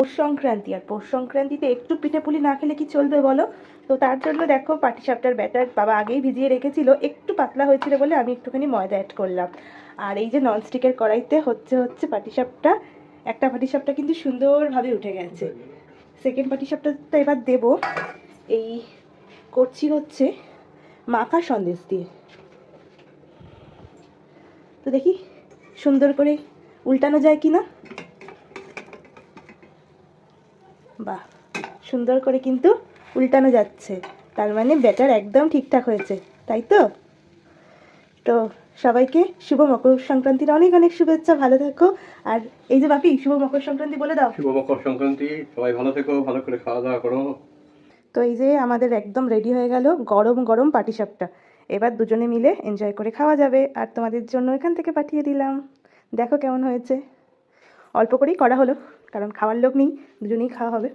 পৌষ সংক্রান্তি, আর পৌষ সংক্রান্তিতে একটু পিঠেপুলি না খেলে কি চলবে বলো? তো তার জন্য দেখো পাটিসাপটার ব্যাটার বাবা আগেই ভিজিয়ে রেখেছিল, একটু পাতলা হয়েছিল বলে আমি একটুখানি ময়দা অ্যাড করলাম। আর এই যে ননস্টিকের কড়াইতে হচ্ছে পাটিসাপটা, একটা পাটিসাপটা কিন্তু সুন্দরভাবে উঠে গেছে। সেকেন্ড পাটিসাপটাটা এবার দেব, এই করছি হচ্ছে মাখা সন্দেশ দিয়ে। তো দেখি সুন্দর করে উল্টানো যায় কি না। বাহ, সুন্দর করে কিন্তু উল্টানো যাচ্ছে, তার মানে ব্যাটার একদম ঠিকঠাক হয়েছে, তাই তো? তো সবাইকে শুভ মকর সংক্রান্তির অনেক অনেক শুভেচ্ছা, ভালো থাকো। আর এই যে বাপি, শুভ মকর সংক্রান্তি বলে দাও। শুভ মকর সংক্রান্তি, সবাই ভালো থেকো, ভালো করে খাওয়া দাওয়া করো। তো এই যে আমাদের একদম রেডি হয়ে গেল গরম গরম পাটিসাপটা, এবার দুজনে মিলে এনজয় করে খাওয়া যাবে। আর তোমাদের জন্য এখান থেকে পাঠিয়ে দিলাম, দেখো কেমন হয়েছে। অল্প করেই করা হলো, কারণ খাওয়ার লোক নেই, দুজনেই খাওয়া হবে।